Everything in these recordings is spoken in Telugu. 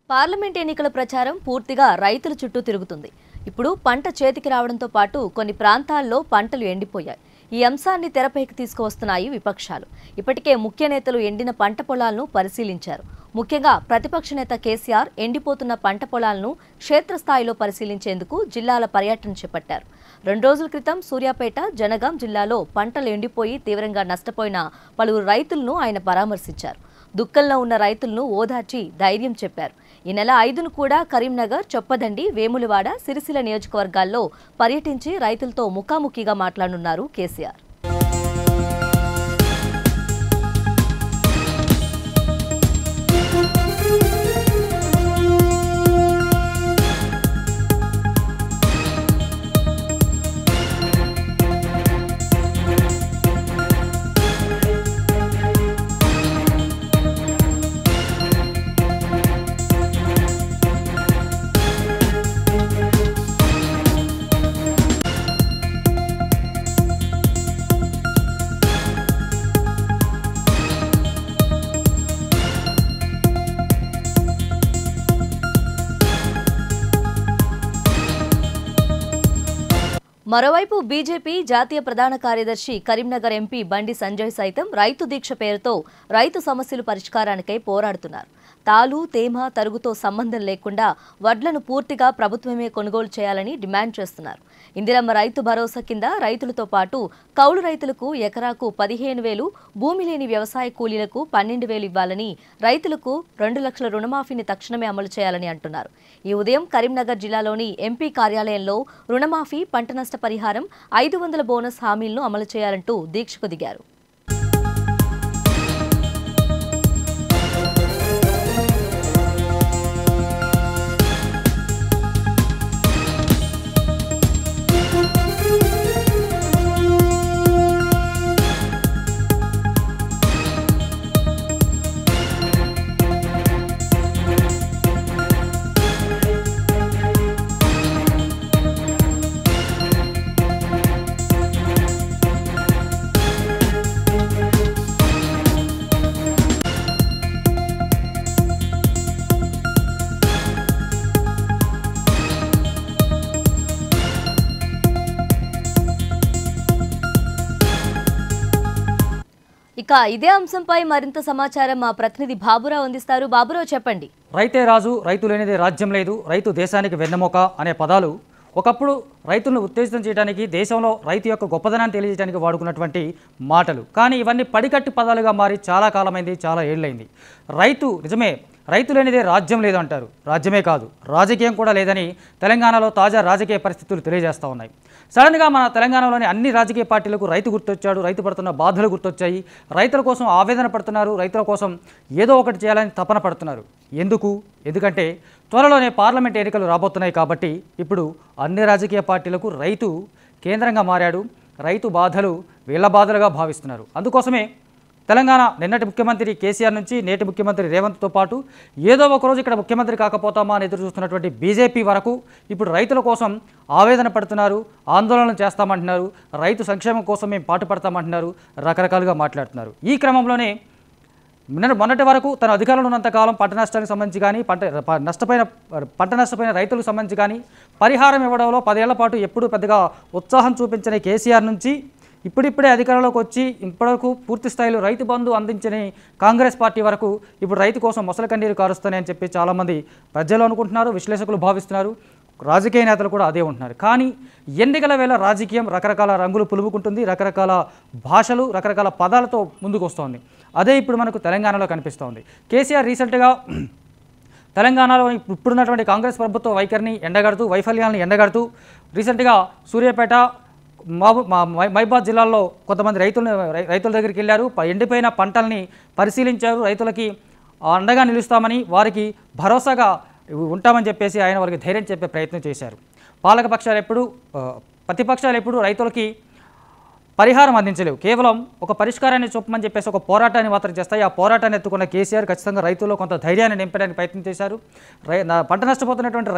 పార్లమెంట్ ఎన్నికల ప్రచారం పూర్తిగా రైతుల చుట్టూ తిరుగుతుంది. ఇప్పుడు పంట చేతికి రావడంతో పాటు కొన్ని ప్రాంతాల్లో పంటలు ఎండిపోయాయి. ఈ అంశాన్ని తెరపైకి తీసుకువస్తున్నాయి విపక్షాలు. ఇప్పటికే ముఖ్య నేతలు ఎండిన పంట పొలాలను పరిశీలించారు. ముఖ్యంగా ప్రతిపక్ష నేత కేసీఆర్ ఎండిపోతున్న పంట పొలాలను క్షేత్రస్థాయిలో పరిశీలించేందుకు జిల్లాల పర్యటన చేపట్టారు. 2 రోజుల క్రితం సూర్యాపేట, జనగాం జిల్లాలో పంటలు ఎండిపోయి తీవ్రంగా నష్టపోయిన పలువురు రైతులను ఆయన పరామర్శించారు. దుఃఖంలో ఉన్న రైతులను ఓదార్చి ధైర్యం చెప్పారు. ఈ నెల 5ను కూడా కరీంనగర్, చొప్పదండి, వేములవాడ, సిరిసిల్ల నియోజకవర్గాల్లో పర్యటించి రైతులతో ముఖాముఖిగా మాట్లాడనున్నారు కేసీఆర్. మరోవైపు బీజేపీ జాతీయ ప్రధాన కార్యదర్శి కరీంనగర్ ఎంపీ బండి సంజయ్ సైతం రైతు దీక్ష పేరుతో రైతు సమస్యల పరిష్కారానికై పోరాడుతున్నారు. తాలు, తేమ, తరుగుతో సంబంధం లేకుండా వడ్లను పూర్తిగా ప్రభుత్వమే కొనుగోలు చేయాలని డిమాండ్ చేస్తున్నారు. ఇందిరమ్మ రైతు భరోసా కింద రైతులతో పాటు కౌలు రైతులకు ఎకరాకు 15,000, భూమి లేని వ్యవసాయ కూలీలకు 12,000 ఇవ్వాలని, రైతులకు 2 లక్షల రుణమాఫీని తక్షణమే అమలు చేయాలని అంటున్నారు. ఈ ఉదయం కరీంనగర్ జిల్లాలోని ఎంపీ కార్యాలయంలో రుణమాఫీ, పంట నష్ట పరిహారం, 500 బోనస్ హామీలను అమలు చేయాలంటూ దీక్షకు దిగారు. ఇక ఇదే అంశంపై మరింత సమాచారం మా ప్రతినిధి బాబురావు అందిస్తారు. బాబురావు, చెప్పండి. రైతే రాజు, రైతు లేనిదే రాజ్యం లేదు, రైతు దేశానికి వెన్నెముక అనే పదాలు ఒకప్పుడు రైతులను ఉత్తేజితం చేయడానికి, దేశంలో రైతు యొక్క గొప్పదనాన్ని తెలియజేయడానికి వాడుకున్నటువంటి మాటలు. కానీ ఇవన్నీ పడికట్టు పదాలుగా మారి చాలా కాలమైంది, చాలా ఏళ్ళైంది. రైతు నిజమే, రైతు లేనిదే రాజ్యం లేదు అంటారు. రాజ్యమే కాదు, రాజకీయం కూడా లేదని తెలంగాణలో తాజా రాజకీయ పరిస్థితులు తెలియజేస్తూ ఉన్నాయి. సడన్గా మన తెలంగాణలోని అన్ని రాజకీయ పార్టీలకు రైతు గుర్తొచ్చాడు, రైతు పడుతున్న బాధలు గుర్తొచ్చాయి, రైతుల కోసం ఆవేదన పడుతున్నారు, రైతుల కోసం ఏదో ఒకటి చేయాలని తపన పడుతున్నారు. ఎందుకంటే త్వరలోనే పార్లమెంట్ ఎన్నికలు రాబోతున్నాయి కాబట్టి ఇప్పుడు అన్ని రాజకీయ పార్టీలకు రైతు కేంద్రంగా మారాడు. రైతు బాధలు వీళ్ళ బాధలుగా భావిస్తున్నారు. అందుకోసమే తెలంగాణ నిన్నటి ముఖ్యమంత్రి కేసీఆర్ నుంచి నేటి ముఖ్యమంత్రి రేవంత్తో పాటు ఏదో ఒకరోజు ఇక్కడ ముఖ్యమంత్రి కాకపోతామా అని ఎదురు చూస్తున్నటువంటి బీజేపీ వరకు ఇప్పుడు రైతుల కోసం ఆవేదన పడుతున్నారు, ఆందోళనలు చేస్తామంటున్నారు, రైతు సంక్షేమం కోసం మేము పాటుపడతామంటున్నారు, రకరకాలుగా మాట్లాడుతున్నారు. ఈ క్రమంలోనే మొన్నటి వరకు తన అధికారంలో ఉన్నంతకాలం పంట నష్టానికి సంబంధించి కానీ, పంట నష్టపోయిన రైతులకు సంబంధించి కానీ పరిహారం ఇవ్వడంలో 10 ఏళ్ల పాటు ఎప్పుడూ పెద్దగా ఉత్సాహం చూపించని కేసీఆర్ నుంచి ఇప్పుడిప్పుడే అధికారంలోకి వచ్చి ఇప్పటివరకు పూర్తి స్థాయిలో రైతు బంధు అందించని కాంగ్రెస్ పార్టీ వరకు ఇప్పుడు రైతు కోసం మొసలి కన్నీరు కారుస్తాయని చెప్పి చాలామంది ప్రజలు అనుకుంటున్నారు, విశ్లేషకులు భావిస్తున్నారు, రాజకీయ నేతలు కూడా అదే ఉంటున్నారు. కానీ ఎన్నికల వేళ రాజకీయం రకరకాల రంగులు పులుముకుంటుంది, రకరకాల భాషలు, రకరకాల పదాలతో ముందుకు వస్తోంది. అదే ఇప్పుడు మనకు తెలంగాణలో కనిపిస్తోంది. కేసీఆర్ రీసెంట్గా తెలంగాణలో ఇప్పుడున్నటువంటి కాంగ్రెస్ ప్రభుత్వ వైఖరిని ఎండగడుతూ, వైఫల్యాలను ఎండగడుతూ రీసెంట్గా సూర్యాపేట, మైబాద్ జిల్లాల్లో కొంతమంది రైతుల దగ్గరికి వెళ్ళారు. ఎండిపోయిన పంటల్ని పరిశీలించారు. రైతులకి అండగా నిలుస్తామని, వారికి భరోసాగా ఉంటామని చెప్పేసి ఆయన వారికి ధైర్యం చెప్పే ప్రయత్నం చేశారు. ప్రతిపక్షాలు ఎప్పుడు రైతులకి పరిహారం అందించలేవు, కేవలం ఒక పరిష్కారాన్ని చూపమని చెప్పేసి ఒక పోరాటాన్ని మాత్రం చేస్తాయి. ఆ పోరాటాన్ని ఎత్తుకున్న కేసీఆర్ ఖచ్చితంగా రైతుల్లో కొంత ధైర్యాన్ని నింపడానికి ప్రయత్నం చేశారు. పంట నష్టపోతున్నటువంటి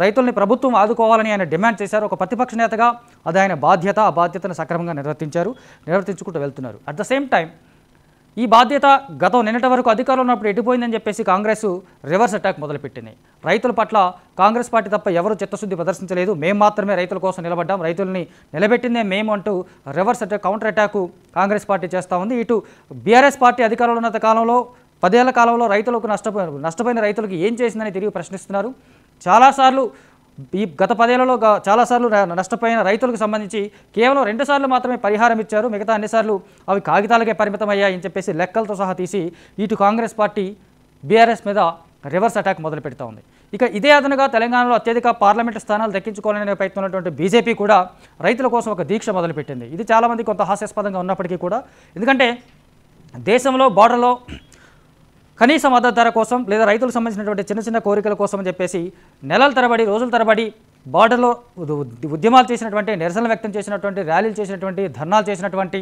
రైతుల్ని ప్రభుత్వం ఆదుకోవాలని ఆయన డిమాండ్ చేశారు. ఒక ప్రతిపక్ష నేతగా అది ఆయన బాధ్యత. ఆ బాధ్యతను సక్రమంగా నిర్వర్తించుకుంటూ వెళ్తున్నారు. అట్ ద సేమ్ టైం ఈ బాధ్యత గతం నిన్నటి వరకు అధికారంలో ఉన్నప్పుడు ఎటుపోయిందని చెప్పేసి కాంగ్రెస్ రివర్స్ అటాక్ మొదలుపెట్టింది. రైతుల పట్ల కాంగ్రెస్ పార్టీ తప్ప ఎవరు చిత్తశుద్ధి ప్రదర్శించలేదు, మేము మాత్రమే రైతుల కోసం నిలబడ్డాం, రైతుల్ని నిలబెట్టిందే మేము అంటూ reverse attack counter attack Congress party చేస్తూ ఉంది. ఇటు బీఆర్ఎస్ పార్టీ అధికారంలో ఉన్న కాలంలో 10 ఏళ్ల కాలంలో రైతులకు నష్టపోయిన రైతులకు ఏం చేసిందని తిరిగి ప్రశ్నిస్తున్నారు. చాలాసార్లు ఈ గత 10 ఏళ్లలో చాలాసార్లు నష్టపోయిన రైతులకు సంబంధించి కేవలం 2 సార్లు మాత్రమే పరిహారం ఇచ్చారు, మిగతా అన్నిసార్లు అవి కాగితాలకే పరిమితమయ్యాయని చెప్పేసి లెక్కలతో సహా తీసి ఇటు కాంగ్రెస్ పార్టీ బీఆర్ఎస్ మీద రివర్స్ అటాక్ మొదలు పెడతా ఉంది. ఇక ఇదే అదనుగా తెలంగాణలో అత్యధిక పార్లమెంటు స్థానాలు దక్కించుకోవాలనే ప్రయత్నం ఉన్నటువంటి బీజేపీ కూడా రైతుల కోసం ఒక దీక్ష మొదలుపెట్టింది. ఇది చాలామంది కొంత హాస్యాస్పదంగా ఉన్నప్పటికీ కూడా, ఎందుకంటే దేశంలో బార్డర్లో కనీస మద్దతు ధర కోసం లేదా రైతులకు సంబంధించినటువంటి చిన్న చిన్న కోరికల కోసం అని చెప్పేసి నెలల తరబడి రోజుల తరబడి బార్డర్లో ఉద్యమాలు చేసినటువంటి, నిరసనలు వ్యక్తం చేసినటువంటి, ర్యాలీలు చేసినటువంటి, ధర్నాలు చేసినటువంటి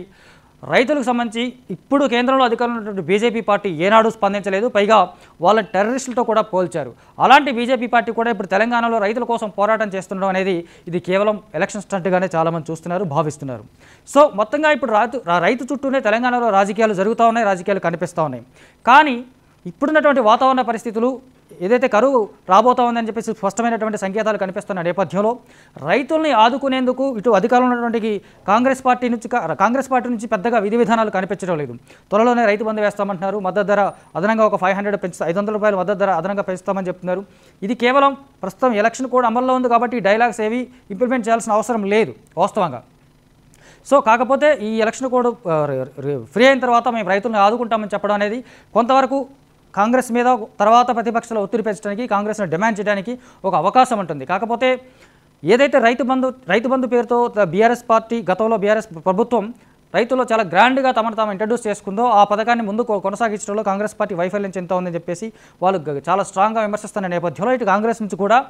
రైతులకు సంబంధించి ఇప్పుడు కేంద్రంలో అధికారంలో ఉన్నటువంటి బీజేపీ పార్టీ ఏనాడు స్పందించలేదు. పైగా వాళ్ళ టెర్రరిస్టులతో కూడా పోల్చారు. అలాంటి బీజేపీ పార్టీ కూడా ఇప్పుడు తెలంగాణలో రైతుల కోసం పోరాటం చేస్తుండడం అనేది ఇది కేవలం ఎలక్షన్ స్టంట్గానే చాలామంది చూస్తున్నారు, భావిస్తున్నారు. సో మొత్తంగా ఇప్పుడు రైతు చుట్టూనే తెలంగాణలో రాజకీయాలు జరుగుతూ ఉన్నాయి, రాజకీయాలు కనిపిస్తూ ఉన్నాయి. కానీ ఇప్పుడున్నటువంటి వాతావరణ పరిస్థితులు ఏదైతే కరువు రాబోతా ఉందని చెప్పేసి స్పష్టమైనటువంటి సంకేతాలు కనిపిస్తున్న నేపథ్యంలో రైతుల్ని ఆదుకునేందుకు ఇటు అధికారంలో ఉన్నటువంటి కాంగ్రెస్ పార్టీ నుంచి పెద్దగా విధి విధానాలు కనిపించడం లేదు. త్వరలోనే రైతు బంధు వేస్తామంటున్నారు, మద్దతు ధర అదనంగా ఒక 500 రూపాయలు మద్దతు ధర అదనంగా పెంచుతామని చెప్తున్నారు. ఇది కేవలం ప్రస్తుతం ఎలక్షన్ కోడ్ అమల్లో ఉంది కాబట్టి డైలాగ్స్ ఏవి ఇంప్లిమెంట్ చేయాల్సిన అవసరం లేదు వాస్తవంగా. సో కాకపోతే ఈ ఎలక్షన్ కోడ్ ఫ్రీ అయిన తర్వాత మేము రైతులను ఆదుకుంటామని చెప్పడం అనేది కొంతవరకు కాంగ్రెస్ మీద తర్వాత ప్రతిపక్షాల ఒత్తిడి పెంచడానికి, కాంగ్రెస్ను డిమాండ్ చేయడానికి ఒక అవకాశం ఉంటుంది. కాకపోతే ఏదైతే రైతు బంధు పేరుతో బీఆర్ఎస్ పార్టీ గతంలో బీఆర్ఎస్ ప్రభుత్వం రైతుల్లో చాలా గ్రాండ్గా తమను తాము ఇంట్రడ్యూస్ చేసుకుందో ఆ పథకాన్ని ముందు కొనసాగించడంలో కాంగ్రెస్ పార్టీ వైఫల్యం చెందుతా ఉందని చెప్పేసి వాళ్ళు చాలా స్ట్రాంగ్గా విమర్శిస్తున్న నేపథ్యంలో ఇటు కాంగ్రెస్ నుంచి కూడా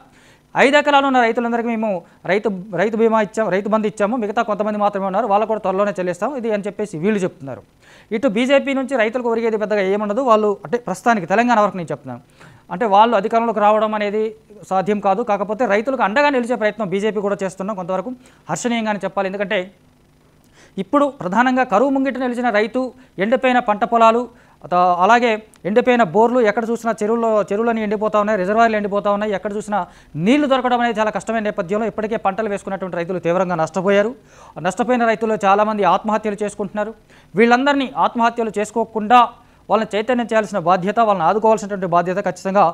5 ఎకరాలు ఉన్న రైతులందరికీ మేము రైతు బీమా ఇచ్చాము, రైతు బంధు ఇచ్చాము, మిగతా కొంతమంది మాత్రమే ఉన్నారు, వాళ్ళు కూడా త్వరలోనే చెల్లిస్తాము ఇది అని చెప్పేసి వీళ్ళు చెప్తున్నారు. ఇటు బీజేపీ నుంచి రైతులకు ఒరిగేది పెద్దగా ఏముండదు. వాళ్ళు అంటే ప్రస్తుతానికి తెలంగాణ వరకు నేను చెప్తున్నాను, అంటే వాళ్ళు అధికారంలోకి రావడం అనేది సాధ్యం కాదు. కాకపోతే రైతులకు అండగా నిలిచే ప్రయత్నం బీజేపీ కూడా చేస్తున్నాం, కొంతవరకు హర్షణీయంగానే చెప్పాలి. ఎందుకంటే ఇప్పుడు ప్రధానంగా కరువు ముంగిట నిలిచిన రైతు, ఎండిపోయిన పంట పొలాలు, అలాగే ఎండిపోయిన బోర్లు, ఎక్కడ చూసినా చెరువులని ఎండిపోతూ ఉన్నాయి, రిజర్వాయర్లు ఎండిపోతూ ఉన్నాయి, ఎక్కడ చూసినా నీళ్లు దొరకడం అనేది చాలా కష్టమైన నేపథ్యంలో ఇప్పటికే పంటలు వేసుకున్నటువంటి రైతులు తీవ్రంగా నష్టపోయారు. నష్టపోయిన రైతులు చాలామంది ఆత్మహత్యలు చేసుకుంటున్నారు. వీళ్ళందరినీ ఆత్మహత్యలు చేసుకోకుండా వాళ్ళని చైతన్యం చేయాల్సిన బాధ్యత, వాళ్ళని ఆదుకోవాల్సినటువంటి బాధ్యత ఖచ్చితంగా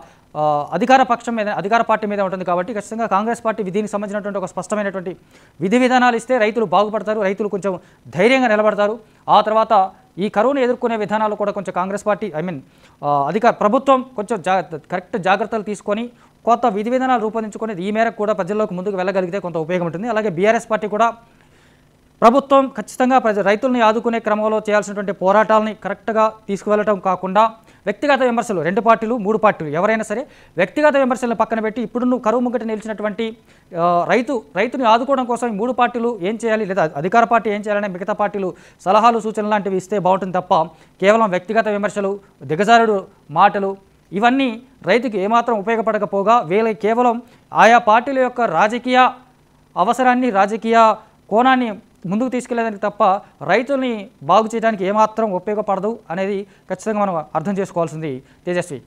అధికార పార్టీ మీద ఉంటుంది. కాబట్టి ఖచ్చితంగా కాంగ్రెస్ పార్టీ దీనికి సంబంధించినటువంటి ఒక స్పష్టమైనటువంటి విధి విధానాలు ఇస్తే రైతులు బాగుపడతారు, రైతులు కొంచెం ధైర్యంగా నిలబడతారు. ఆ తర్వాత ఈ కరువును ఎదుర్కొనే విధానాలు కూడా కొంచెం కాంగ్రెస్ పార్టీ ప్రభుత్వం కొంచెం కరెక్ట్ జాగ్రత్తలు తీసుకొని కొత్త విధి విధానాలు రూపొందించుకొని ఈ మేరకు కూడా ప్రజల్లోకి ముందుకు వెళ్ళగలిగితే కొంత ఉపయోగం ఉంటుంది. అలాగే బీఆర్ఎస్ పార్టీ కూడా ప్రభుత్వం ఖచ్చితంగా రైతుల్ని ఆదుకునే క్రమంలో చేయాల్సినటువంటి పోరాటాలని కరెక్ట్గా తీసుకువెళ్ళటం కాకుండా వ్యక్తిగత విమర్శలు 2 పార్టీలు 3 పార్టీలు ఎవరైనా సరే వ్యక్తిగత విమర్శలను పక్కన పెట్టి ఇప్పుడు కరువు ముగ్గట నిలిచినటువంటి రైతుని ఆదుకోవడం కోసం 3 పార్టీలు ఏం చేయాలి లేదా అధికార పార్టీ ఏం చేయాలనే మిగతా పార్టీలు సలహాలు సూచనలు లాంటివి ఇస్తే బాగుంటుంది తప్ప కేవలం వ్యక్తిగత విమర్శలు, దిగజారుడు మాటలు ఇవన్నీ రైతుకి ఏమాత్రం ఉపయోగపడకపోగా వీళ్ళ కేవలం ఆయా పార్టీల యొక్క రాజకీయ అవసరాన్ని, రాజకీయ కోణాన్ని ముందుకు తీసుకెళ్లేదానికి తప్ప రైతుల్ని బాగు చేయడానికి ఏమాత్రం ఉపయోగపడదు అనేది ఖచ్చితంగా మనం అర్థం చేసుకోవాల్సింది. తేజస్వి.